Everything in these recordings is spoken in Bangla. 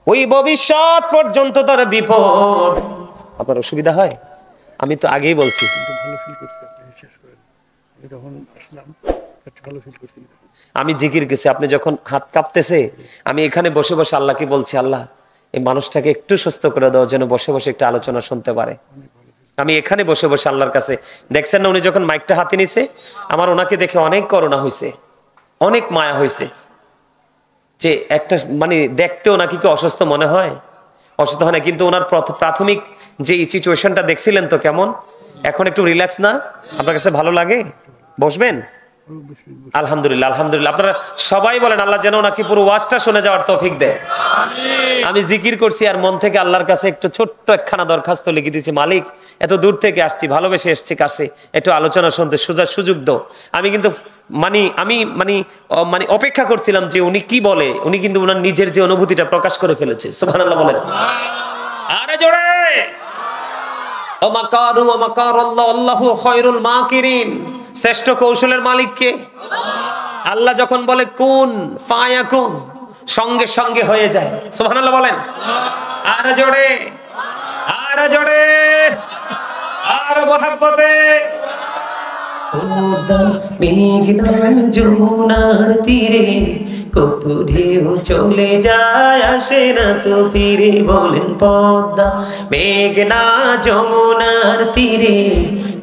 ওই ভবিষ্যৎ পর্যন্ত তার বিপদ। আপনার অসুবিধা হয়? আমি তো আগেই বলছি ভালো ফিল করছি, আপনি বিশ্বাস করেন। আমি যখন আসলাম ভালো ফিল করছি। আমি জিকির করছি, আপনি যখন হাত কাঁপতেছে আমি এখানে বসে বসে আল্লাহকে বলছি, আল্লাহ এই মানুষটাকে একটু সুস্থ করে দাও, যেন বসে বসে একটা আলোচনা শুনতে পারে। আমি এখানে বসে বসে আল্লাহর কাছে, দেখছেন না উনি যখন মাইকটা হাতে নিছে, আমার ওনাকে দেখে অনেক করুণা হয়েছে, অনেক মায়া হয়েছে। যে একটা মানে দেখতেও নাকি কি অসুস্থ মনে হয়, অসুস্থ হয় না, কিন্তু ওনার প্রাথমিক যে সিচুয়েশনটা দেখছিলেন তো কেমন, এখন একটু রিল্যাক্স না? আপনার কাছে ভালো লাগে? বসবেন? আলহামদুলিল্লাহ, আলহামদুলিল্লাহ। আপনারা সবাই বলেন আল্লাহ যেন নাকি পুরো ওয়াজটা শুনে যাওয়ার তৌফিক দেয়। আমি জিকির করছি আর মন থেকে আল্লাহর কাছে একটু ছোট্ট একখানা দরখাস্ত লিখে দিয়েছি, মালিক এত দূর থেকে আসছি, ভালোবেসে এসছি কাছে, একটু আলোচনা শুনতে সুযোগ দাও। আমি কিন্তু মানে অপেক্ষা করছিলাম যে উনি কি বলে। উনি কিন্তু ওনার নিজের যে অনুভূতিটা প্রকাশ করে ফেলেছে। সুবহানাল্লাহ বলেন। আরে জোরে ও মাকারু ওয়া মাকারাল্লাহু আল্লাহু খায়রুল মাকিরিন। শ্রেষ্ঠ কৌশলের মালিক কে? আল্লাহ যখন বলে কুন ফায়াকুন, সঙ্গে সঙ্গে হয়ে যায়। সুবহানাল্লাহ বলেন। আর জোরে, আর জোরে, আর মহব্বতে। মেঘনার যমুনার তীরে কত ঢেউ চলে যায়, আসে না তো ফিরে। বলেন পদ্মা মেঘনা যমুনার তীরে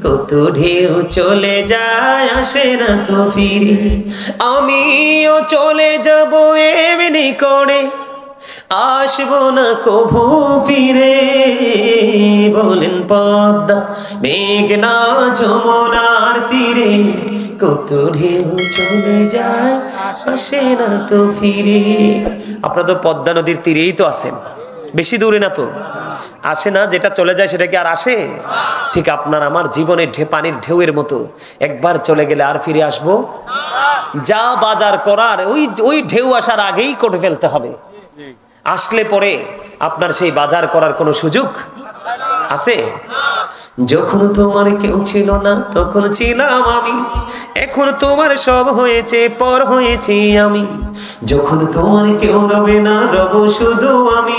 কত ঢেউ চলে যায়, আসে না তো ফিরে। আমিও চলে যাব এমনি করে, আসবো না কভু ফিরে। বলেন পদ্মা মেঘনা যমুনার তীরে কত ঢেউ চলে যায়, আসে না তো ফিরে। আপনারা তো পদ্মা নদীর তীরেই তো আছেন, বেশি দূরে না তো। আসে না, যেটা চলে যায় সেটা কি আর আসে? ঠিক আপনার আমার জীবনের পানির ঢেউয়ের মতো, একবার চলে গেলে আর ফিরে আসবো? যা বাজার করার ওই ঢেউ আসার আগেই করে ফেলতে হবে। আসলে পরে আপনার সেই বাজার করার কোনো সুযোগ আছে? যখন তোমার কেউ ছিল না তখন ছিলাম আমি, এখন তোমার সব হয়েছে, পর হয়েছি আমি। যখন তোমার কেউ রবে না, রব শুধু আমি।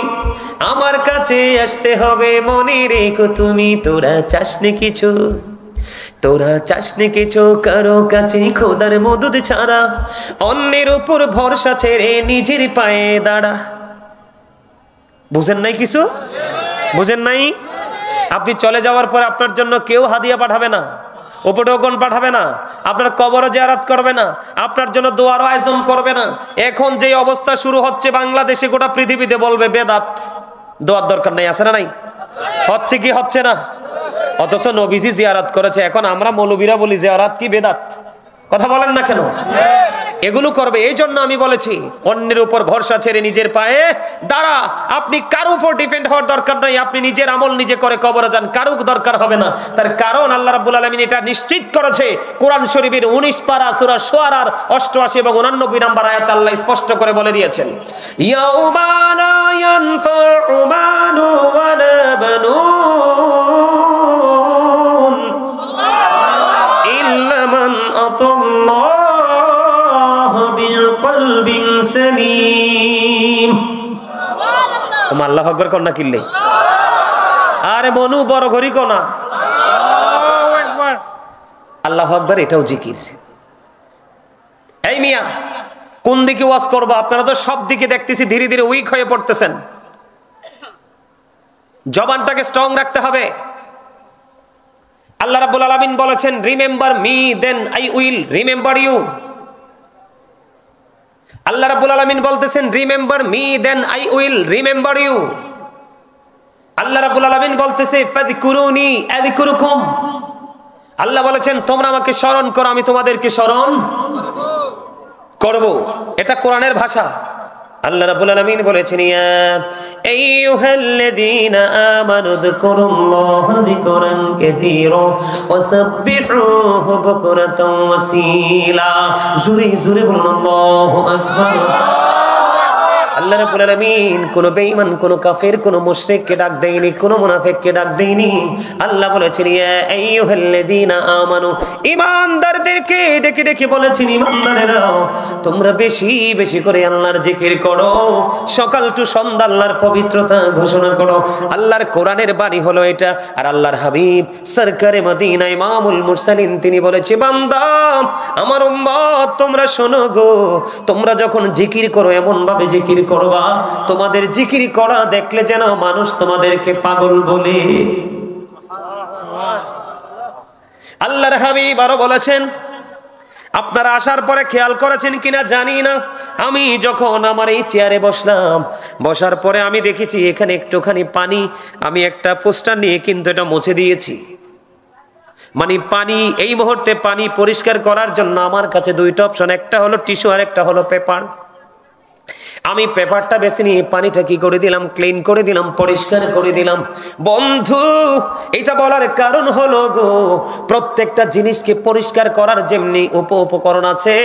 আমার কাছে আসতে হবে, মনে রেখো তুমি। তোরা চাসনি কিছু, তোরা চাসনি কিছু কারো কাছে খোদার মদদ ছাড়া। অন্যের উপর ভরসা ছেড়ে নিজের পায়ে দাঁড়া। বুঝেন নাই কিছু? বুঝেন নাই? আপনি চলে যাওয়ার পর আপনার জন্য কেউ হাদিয়া পাঠাবে না, উপঢৌকন পাঠাবে না, আপনার কবর জিয়ারত করবে না, আপনার জন্য দোয়ার আয়োজন করবে না। এখন যে অবস্থা শুরু হচ্ছে বাংলাদেশে, গোটা পৃথিবীতে বলবে বেদাত, দোয়ার দরকার নাই। আছে না নাই? হচ্ছে কি হচ্ছে না? অথচ নবীজি জিয়ারত করেছে। এখন আমরা মৌলবীরা বলি জিয়ারত কি বেদাত। কথা বলেন না কেন? এগুলো করবে। এই জন্য আমি বলেছি অন্যের উপর ভরসা ছেড়ে নিজের পায়ে দাঁড়া। আপনি কারো উপর ডিপেন্ড হওয়ার দরকার নাই। আপনি নিজের আমল নিজে করে কবরে যান, কারো দরকার হবে না। তার কারণ আল্লাহ রাব্বুল আলামিন এটা নিশ্চিত করেছে। কোরআন শরীফের 19 পারা সূরা শুআরার 88 এবং 89 নম্বর আয়াতে আল্লাহ স্পষ্ট করে বলে দিয়েছেন, ইয়াউমা লা ইয়ানফাউ মালু ওয়ালা বানুন ইল্লা মান আতাল্লাহ বিকলবিন সালিম। ওমা আল্লাহু আকবার কন্না কিল্লে। আরে মনু বড় ঘড়ি কোনা আল্লাহু আকবার, আল্লাহু আকবার এটাও জিকির। এই মিয়া কোন দিকে ওয়াজ করব? আপনারা তো সব দিকে দেখতেছি ধীরে ধীরে উইক হয়ে পড়তেছেন। জবানটাকে স্ট্রং রাখতে হবে। আল্লাহ রাব্বুল আলামিন বলেছেন, remember me then I will remember you. আল্লাহ রাব্বুল আলামিন বলতেছেন, remember me then I will remember you. আল্লাহ রাব্বুল আলামিন বলতেছে, ফাযকুরুনি আযকুরুকুম। আল্লাহ বলেছেন, তোমরা আমাকে স্মরণ করো, আমি তোমাদেরকে স্মরণ করব। এটা কোরআনের ভাষা। আল্লাহ রাব্বুল আলামিন বলেছেন, ইয়া আইয়ুহাল্লাযীনা আমানু যকুরুল্লাহা যিকরান কাসীরা ওয়াসাব্বিহুহু বুকরাতাও ওয়াসীলা। জোরে জোরে বলুন আল্লাহু আকবার। আল্লাহ রাব্বুল আলামিন কোন বেঈমান, কোন কাফের, কোন মুশরিককে ডাক দেয়নি, কোন মুনাফিককে ডাক দেয়নি। আল্লাহ বলেছেন ইয়া আইয়ুহাল্লাযীনা আমানু, ঈমানদারদেরকে ডেকে ডেকে বলেছেন ঈমানদারেরা তোমরা বেশি বেশি করে আল্লাহর জিকির করো, সকাল টু সন্ধ্যা আল্লাহর পবিত্রতা ঘোষণা করো। আল্লাহর কোরআনের বাণী হলো এটা। আর আল্লাহর হাবিব সরকারে মদিনা ইমামুল মুরসালিন তিনি বলেছে বান্দা আমার উম্মত তোমরা শোনো গো, তোমরা যখন জিকির করো এমন ভাবে জিকির করবা তোমাদের জিকির করা দেখলে যেন মানুষ তোমাদেরকে পাগল বলে। আল্লাহর হাবিব আরো বলেছেন, আপনারা আসার পরে খেয়াল করেছেন কিনা জানি না, আমি যখন আমার এই চেয়ারে বসলাম, বসার পরে আমি দেখেছি এখানে একটুখানি পানি, আমি একটা পোস্টার নিয়ে কিন্তু এটা মুছে দিয়েছি। মানে পানি, এই মুহূর্তে পানি পরিষ্কার করার জন্য আমার কাছে দুইটা অপশন, একটা হলো টিস্যু আর একটা হলো পেপার। আমি পেপারটা বেছে নিয়ে পানিটা কি করে দিলাম, ক্লিন করে দিলাম, পরিষ্কার করে দিলাম। বন্ধু এটা বলার কারণ হলো গো, প্রত্যেকটা জিনিসকে পরিষ্কার করার যেমনি উপকরণ আছে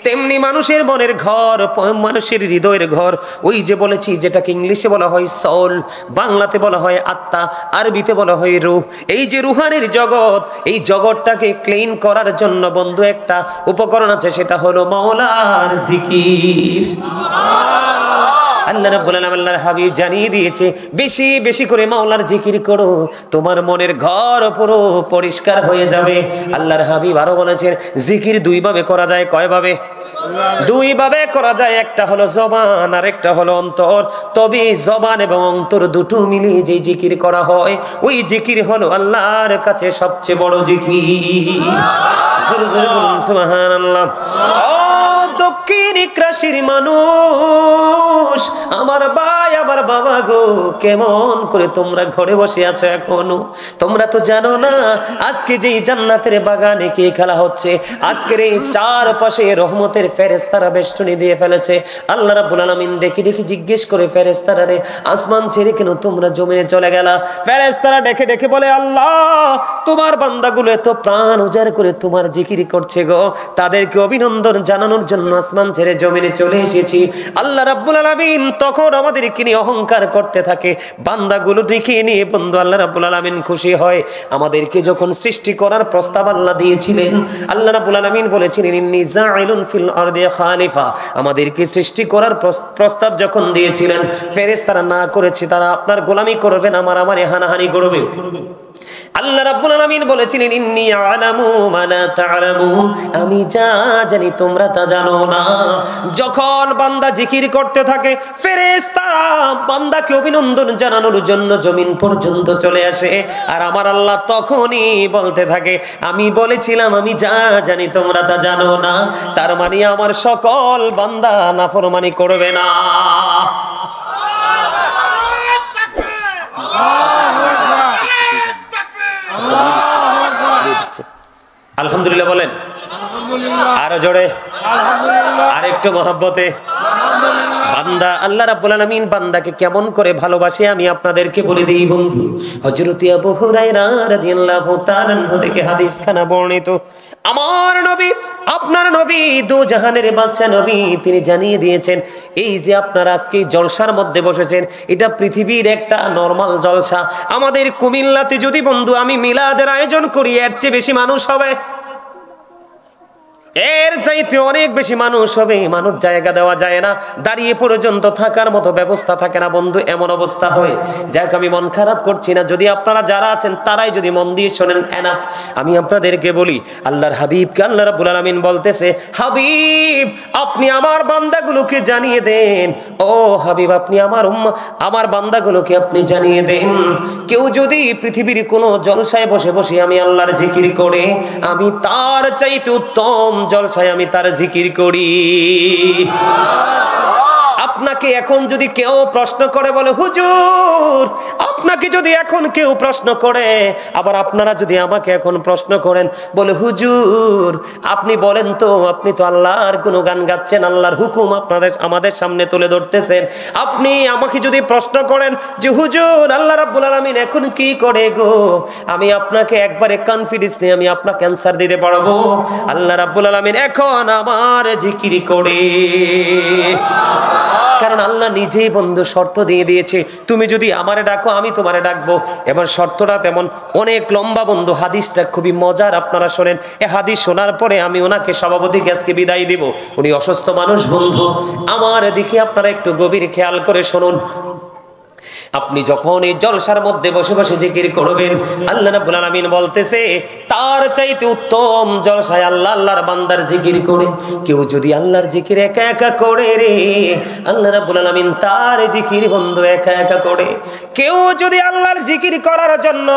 তেমনি মানুষের মনের ঘর, মানুষের হৃদয়ের ঘর, ওই যে বলেছি যেটাকে ইংলিশে বলা হয় সোল, বাংলাতে বলা হয় আত্মা, আরবিতে বলা হয় রূহ। এই যে রুহানের জগৎ, এই জগৎটাকে ক্লিন করার জন্য বন্ধু একটা উপকরণ আছে, সেটা হলো মাওলার জিকির। আল্লাহ রাব্বুল আলামিন আল্লাহর হাবিব জানিয়ে দিয়েছে বেশি বেশি করে মাওলার জিকির করো, তোমার মনের ঘর পুরো পরিষ্কার হয়ে যাবে। আল্লাহর হাবিব আরো বলেছেন জিকির দুই ভাবে করা যায়। কয় ভাবে? দুই ভাবে করা যায়, একটা হলো জবান আর একটা হলো অন্তর। তবে জবান এবং অন্তর দুটো মিলিয়ে যে জিকির করা হয় ওই জিকির হলো আল্লাহর কাছে সবচেয়ে বড় জিকির। জোরে জোরে বলুন সুবহানাল্লাহ। দক্ষিণ রাশির মানুষ, আমার ভাই আমার বাবা গো, কেমন করে তোমরা ঘরে বসে আছো এখনো? তোমরা তো জানো না আজকে যেই জান্নাতের বাগানে কি খেলা হচ্ছে, আজকের এই চারপাশে রহমতের ফেরেশতারা বেষ্টনী দিয়ে ফেলেছে। আল্লাহ রাব্বুল আলামিন ডেকে ডেকে জিজ্ঞেস করে ফেরেশতারা রে, আসমান ছেড়ে কেন তোমরা জমিনে চলে গেলা? ফেরেশতারা ডেকে ডেকে বলে আল্লাহ তোমার বান্দাগুলো এত প্রাণ উজাড় করে তোমার জিকির করছে গো, তাদেরকে অভিনন্দন জানানোর জন্য আসমান ছেড়ে জমিনে চলে এসেছি। আল্লাহ রাব্বুল আলামিন তখন আমাদেরকে নিয়ে অহংকার করতে থাকে, বান্দাগুলো ডেকে নিয়ে বন্ধু আল্লাহ রাব্বুল আলামিন খুশি হয়। আমাদেরকে যখন সৃষ্টি করার প্রস্তাব আল্লাহ দিয়েছিলেন, আল্লাহ রাব্বুল আলামিন বলেছিলেন ইন্নী জাইলুন ফিল আরদি খালিফা, আমাদেরকে সৃষ্টি করার প্রস্তাব যখন দিয়েছিলেন ফেরেশতারা না করেছে, তারা আপনার গোলামি করবে না, মারামারি হানাহানি করবে। আল্লাহ রাব্বুল আলামিন বলেছিলেন ইন্নী আ'লামু মা লা তা'লামুন, আমি যা জানি তোমরা তা জানো না। যখন বান্দা জিকির করতে থাকে ফেরেশতারা বান্দাকে অভিনন্দন জানানোর জন্য জমিন পর্যন্ত চলে আসে, আর আমার আল্লাহ তখনই বলতে থাকে আমি বলেছিলাম আমি যা জানি তোমরা তা জানো না। তার মানে আমার সকল বান্দা নাফরমানি করবে না। আলহামদুলিল্লাহ বলেন, আরো জোরে, আর একটু মহব্বতে। বান্দা আল্লাহ রাব্বুল আলামিন বান্দাকে কেমন করে ভালোবাসে আমি আপনাদেরকে বলে দেই বন্ধু। হযরত আবু হুরায়রা রাদিয়াল্লাহু তাআলা আনহু থেকে হাদিস খানা বর্ণিত, আমার নবী আপনার নবী দু জাহানের বাদশা নবী তিনি জানিয়ে দিয়েছেন এই যে আপনারা আজকে জলসার মধ্যে বসেছেন এটা পৃথিবীর একটা নরমাল জলসা। আমাদের কুমিল্লাতে যদি বন্ধু আমি মিলাদের আয়োজন করি এর চেয়ে বেশি মানুষ হবে, এর চাইতে অনেক বেশি মানুষ হবে। মানুষ জায়গা দেওয়া যায় না, দাঁড়িয়ে পর্যন্ত থাকার মতো ব্যবস্থা থাকে না বন্ধু, এমন অবস্থা হয়। যাক আমি মন খারাপ করছি না, যদি আপনারা যারা আছেন তারাই যদি মন দিয়ে শোনেন এনাফ। আমি আপনাদেরকে বলি আল্লাহর হাবিবকে আল্লাহ রাব্বুল আলামিন বলতেছে হাবিব আপনি আমার বান্দাগুলোকে জানিয়ে দেন, ও হাবিব আপনি আমার বান্দাগুলোকে আপনি জানিয়ে দেন, কেউ যদি পৃথিবীর কোনো জলসায় বসে বসে আমি আল্লাহর জিকির করে আমি তার চাইতে উত্তম জলসায় আমি তার জিকির করি। আপনাকে এখন যদি কেউ প্রশ্ন করে বলে হুজুর, আপনাকে যদি এখন কেউ প্রশ্ন করে, আবার আপনারা যদি আমাকে এখন প্রশ্ন করেন বলে হুজুর আপনি বলেন তো, আপনি তো আল্লাহর গুণগান গাচ্ছেন, আল্লাহর হুকুম আমাদের সামনে তুলে ধরতেছেন, আপনি আমাকে যদি প্রশ্ন করেন যে হুজুর আল্লাহ রাব্বুল আলামিন এখন কি করে গো, আমি আপনাকে একবারে কনফিডেন্স নিয়ে আমি আপনাকে অ্যানসার দিতে পারবো আল্লাহ রাব্বুল আলামিন এখন আমার জিকির করে। কারণ আল্লাহ নিজেই বন্ধু শর্ত দিয়ে দিয়েছে, তুমি যদি আমারে ডাকো আমি তোমারে ডাকবো। এবার শর্তটা তেমন অনেক লম্বা বন্ধু, হাদিসটা খুবই মজার, আপনারা শোনেন। এই হাদিস শোনার পরে আমি ওনাকে সভাপতিকে আজকে বিদায় দিব, উনি অসুস্থ মানুষ বন্ধু। আমার দিকে আপনারা একটু গভীর খেয়াল করে শুনুন। আপনি যখন এই জলসার মধ্যে বসে বসে জিকির করবেন, আল্লাহ রাব্বুল আলামিন বলতেছে তার চাইতে উত্তম জলসায় আল্লাহ আল্লাহর বান্দার জিকির করে। কেউ যদি আল্লাহর জিকির একা একা করে রে, আল্লাহ রাব্বুল আলামিন তার জিকির বন্ধু একা একা করে। কেউ যদি আল্লাহর জিকির করার জন্য,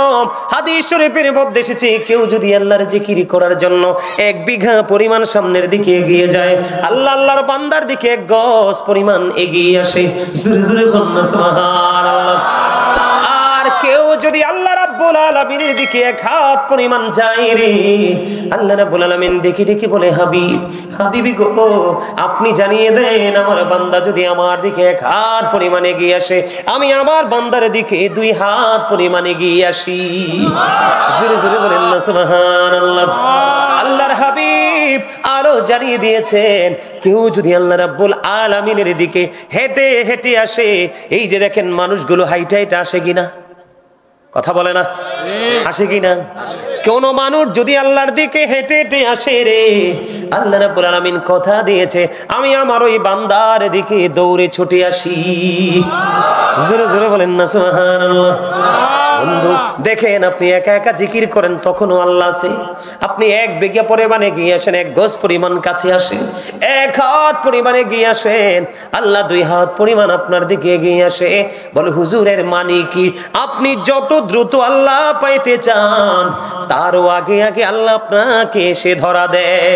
হাদিস শরীফের মধ্যে এসেছে, কেউ যদি আল্লাহর জিকির করার জন্য 1 বিঘা পরিমাণ সামনের দিকে এগিয়ে যায়, আল্লাহ আল্লাহর বান্দার দিকে 1 গজ পরিমাণ এগিয়ে আসে। জোরে জোরে বলুন সুবহানাল্লাহ। আর কেউ যদি আল্লাহ রাব্বুল আলামিনের দিকে 1 হাত পরিমাণ যায় রে, আল্লাহ রাব্বুল আলামিন ডেকে ডেকে বলে হাবিব, হাবিবি গো আপনি জানিয়ে দেন আমার বান্দা যদি আমার দিকে 1 হাত পরিমাণ এগিয়ে আসে, আমি আমার বান্দার দিকে 2 হাত পরিমাণ এগিয়ে আসি। জোরে জোরে বলেন না সুবহানাল্লাহ। আল্লাহর হাবিব আরো জানিয়ে দিয়েছেন, কেউ যদি আল্লাহ রাব্বুল আলামিনের দিকে হেঁটে হেঁটে আসে, এই যে দেখেন মানুষগুলো হাইটা হাইটা আসে কিনা, কথা বলে না, আসে কিনা? কোন মানুষ যদি আল্লাহর দিকে হেঁটে হেঁটে আসে রে, আল্লাহ রাব্বুল আলামিন কথা দিয়েছে আমি আমার ওই বান্দার দিকে দৌড়ে ছুটে আসি। জোরে জোরে বলেন না সুবহানাল্লাহ। বন্ধু দেখেন, আপনি একা একা জিকির করেন তখনও আল্লাহ আছে। আপনি 1 বিঘা পরিমাণে গিয়ে আসেন, 1 গজ পরিমাণ কাছে আসেন, 1 হাত পরিমাণে গিয়ে আসেন, আল্লাহ 2 হাত পরিমাণ আপনার দিকে এগিয়ে আসে। বলে হুজুরের মানে কি? আপনি যত দ্রুত আল্লাহ পাইতে চান তারও আগে আগে আল্লাহ আপনাকে এসে ধরা দেয়।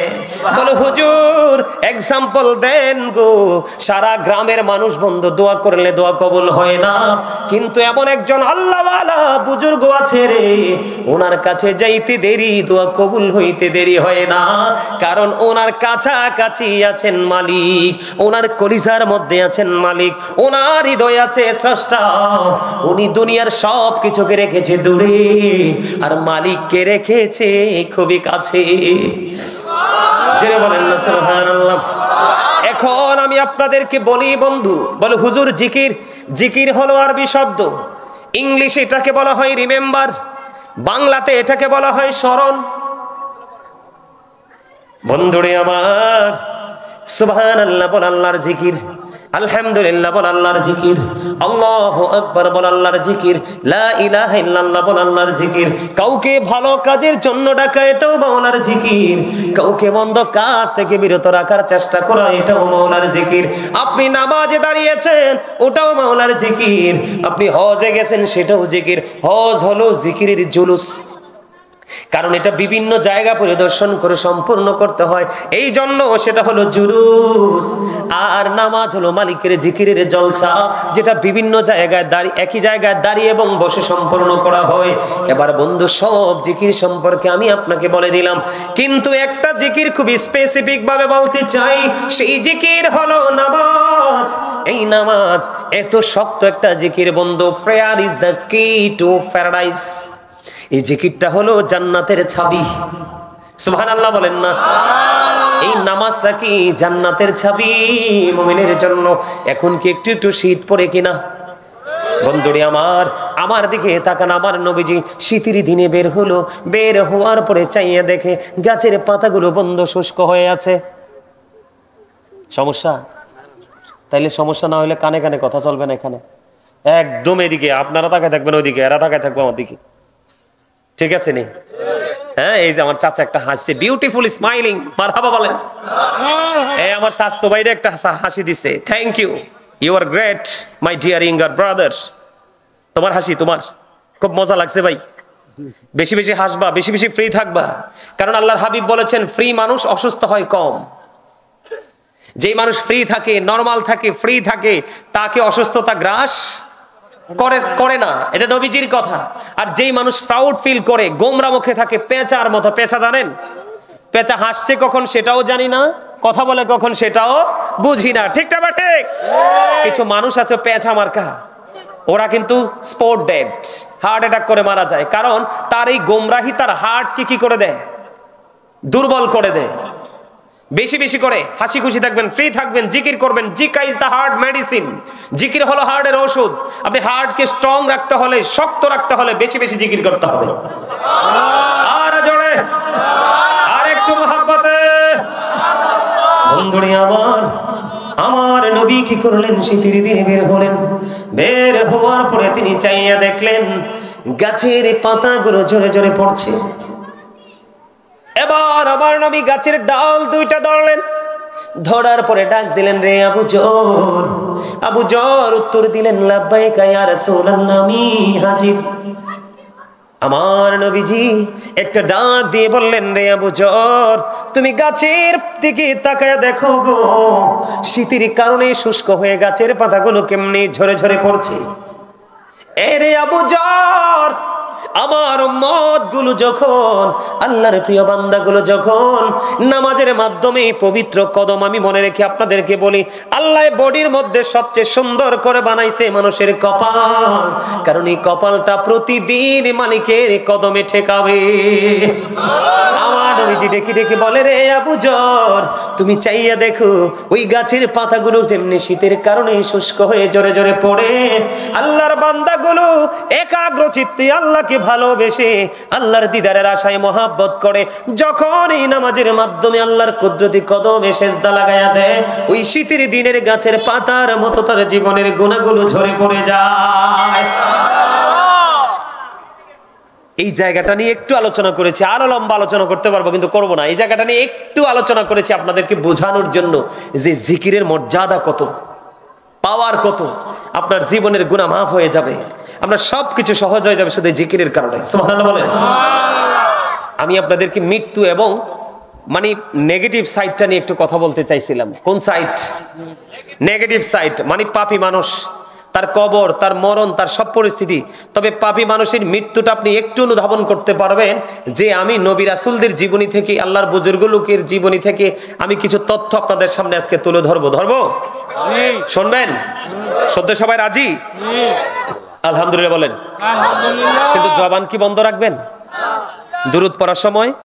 বলে হুজুর এক্সাম্পল দেন গো। সারা গ্রামের মানুষ বন্ধু দোয়া করলে দোয়া কবুল হয় না, কিন্তু এমন একজন আল্লাহওয়ালা বুজুর্গ আছে রে, ওনার কাছে যাইতে দেরি, দোয়া কবুল হইতে দেরি হয় না। কারণ ওনার কাছাকাছি আছেন মালিক, ওনার কলিজার মধ্যে আছেন মালিক, ওনার হৃদয় আছে স্রষ্টা। উনি দুনিয়ার সব কিছুকে রেখেছে দূরে, আর মালিককে রেখেছে খুবই কাছে। জোরে বলেন না সুবহানাল্লাহ। এখন আমি আপনাদেরকে বলি বন্ধু, বলে হুজুর জিকির, জিকির হলো আরবি শব্দ, ইংলিশে এটাকে বলা হয় রিমেম্বার, বাংলাতে এটাকে বলা হয় স্মরণ। বন্ধুরে আমার, সুবহানাল্লাহ বল আল্লাহর জিকির, আলহামদুলিল্লাহ বল আল্লাহর জিকির, আল্লাহু আকবার বল আল্লাহর জিকির, লা ইলাহা ইল্লাল্লাহ বল আল্লাহর জিকির। কাউকে ভালো কাজের জন্য ডাকা এটাও মাওলার জিকির, কাউকে মন্দ কাজ থেকে বিরত রাখার চেষ্টা করা এটাও মাওলার জিকির। আপনি নামাজে দাঁড়িয়েছেন ওটাও মাওলার জিকির, আপনি হজে গেছেন সেটাও জিকির। হজ হলো জিকিরের জুলুস, কারণ এটা বিভিন্ন জায়গা পরিদর্শন করে সম্পূর্ণ করতে হয়, এই জন্য সেটা হলো জুলুস। আর নামাজ হলো মালিকের জিকিরের জলসা, যেটা বিভিন্ন জায়গায় দাঁড়িয়ে, একই জায়গায় দাঁড়িয়ে এবং বসে সম্পূর্ণ করা হয়। এবার বন্ধু সব জিকির সম্পর্কে আমি আপনাকে বলে দিলাম, কিন্তু একটা জিকির খুব স্পেসিফিক ভাবে বলতে চাই, সেই জিকির হলো নামাজ। এই নামাজ এত শক্ত একটা জিকির বন্ধু, প্রেয়ার ইজ দ্য কি টু প্যারাডাইস। এই জিকিরটা হলো জান্নাতের চাবি। সুবহানাল্লাহ বলেন না। এই নামাজটা কি জান্নাতের চাবি মুমিনের জন্য। এখন কি একটু একটু শীত পড়ে কিনা বন্ধুরে আমার, আমার দিকে তাকান। আমার নবীজি শীতের দিনে বের হলো, বের হওয়ার পরে চাইয়ে দেখে গাছের পাতাগুলো বন্ধ শুষ্ক হয়ে আছে। সমস্যা? তাইলে সমস্যা না হলে কানে কানে কথা চলবে না এখানে, একদম এদিকে আপনারা তাকায় থাকবেন, ওইদিকে এরা তাকায় থাকবে আমার দিকে, ঠিক আছে নি? হ্যাঁ, এই যে আমার চাচা একটা হাসছে, বিউটিফুল স্মাইলিং, মারহাবা বলেন। এই আমার চাচতো ভাইরা একটা হাসি দিছে, thank you, you are great my dear younger brother. তোমার হাসি তোমার খুব মজা লাগছে ভাই, বেশি বেশি হাসবা, বেশি বেশি ফ্রি থাকবা, কারণ আল্লাহর হাবিব বলেছেন ফ্রি মানুষ অসুস্থ হয় কম। যেই মানুষ ফ্রি থাকে, নরমাল থাকে, ফ্রি থাকে, তাকে অসুস্থতা গ্রাস করে না, এটা নবীজির কথা। আর যেই মানুষ প্রাউড ফিল করে, গোমরা মুখে থাকে, পেঁচার মতো। পেঁচা জানেন? পেঁচা হাসছে কখন সেটাও জানি না, কথা বলে কখন সেটাও বুঝি না, ঠিক না? ঠিক। কিছু মানুষ আছে পেঁচা মার্কা, ওরা কিন্তু স্পট ডেড, হার্ট অ্যাটাক করে মারা যায়, কারণ তার এই গোমরাহি তার হার্টকে কি করে দেয়? দুর্বল করে দেয়। বেশি বেশি করে হাসি খুশি থাকবেন, ফ্রি থাকবেন, জিকির করবেন। Zika is the heart medicine. জিকির হলো হার্টের ওষুধ। আপনি হার্টকে স্ট্রং রাখতে হলে, শক্ত রাখতে হলে বেশি বেশি জিকির করতে হবে। আর জোরে, আর একটু মহব্বতে। বন্ধুরে আমার নবী কি করলেন? শীতের দিনে বের হলেন। বের হওয়ার পরে তিনি চাইয়া দেখলেন গাছের পাতাগুলো ঝরে ঝরে পড়ছে। এবার আমার নবী গাছের ডাল দুইটা ধরলেন। ধরার পরে ডাক দিলেন, রে আবু জর। আবু জর উত্তর দিলেন, লাব্বাইকা ইয়া রাসূলুল্লাহ, আমি হাজির। আমার নবীজি একটা ডাক দিয়ে বললেন, রে আবু জর, তুমি গাছের দিকে তাকায় দেখো গো, শীতের কারণে শুষ্ক হয়ে গাছের পাতাগুলো কেমনে ঝরে ঝরে পড়ছে। এরে আবু জর, আমার উম্মত গুলো যখন, আল্লাহর প্রিয় বান্দা গুলো যখন নামাজের মাধ্যমে পবিত্র কদম, আমি মনে রেখে আপনাদেরকে বলি, আল্লাহ বডির মধ্যে সবচেয়ে সুন্দর করে বানাইছে মানুষের কপাল, কারণ এই কপালটা প্রতিদিন মালিকের কদমে ঠেকাবে। আমার নবীজি ডেকে ডেকে বলে, রে আবু জর, তুমি চাইয়া দেখো ওই গাছের পাতাগুলো যেমনি শীতের কারণে শুষ্ক হয়ে জোরে জোরে পড়ে, আল্লাহর বান্দাগুলো একাগ্র চিত্তে আল্লাহকে ভালোবেসে আল্লাহর দিদারের আশায় মহাব্বত করে, যখন এই নামাজের মাধ্যমে আল্লাহর কুদরতি কদমে সেজদা লাগায়া দেয়, ওই শীতের দিনের গাছের পাতার মতো তার জীবনের গুনাহগুলো ঝরে পড়ে যায়। এই জায়গাটা নিয়ে একটু আলোচনা করেছি, আরো লম্বা আলোচনা করতে পারবো কিন্তু করব না। এই জায়গাটা নিয়ে একটু আলোচনা করেছি আপনাদেরকে বোঝানোর জন্য যে জিকিরের মর্যাদা কত, পাওয়ার কত। আপনার জীবনের গুনাহ মাফ হয়ে যাবে, আপনার সবকিছু সহজ হয়ে যাবে শুধু জিকিরের কারণে। সুবহানাল্লাহ বলেন। আমি আপনাদেরকে মৃত্যু এবং মানে নেগেটিভ সাইডটা নিয়ে একটু কথা বলতে চাইছিলাম। কোন সাইড? নেগেটিভ সাইড, মানে পাপী মানুষ, তার কবর, তার মরণ, তার সব পরিস্থিতি। তবে পাপী মানুষের মৃত্যুটা আপনি একটু অনুধাবন করতে পারবেন যে আমি নবী রাসূলদের জীবনী থেকে, আল্লাহর বুজুর্গ লোকের জীবনী থেকে আমি কিছু তথ্য আপনাদের সামনে আজকে তুলে ধরবো। শুনবেন? সদ্য সবাই রাজি? আলহামদুলিল্লাহ বলেন। কিন্তু জবান কি বন্ধ রাখবেন? দুরূদ পড়ার সময়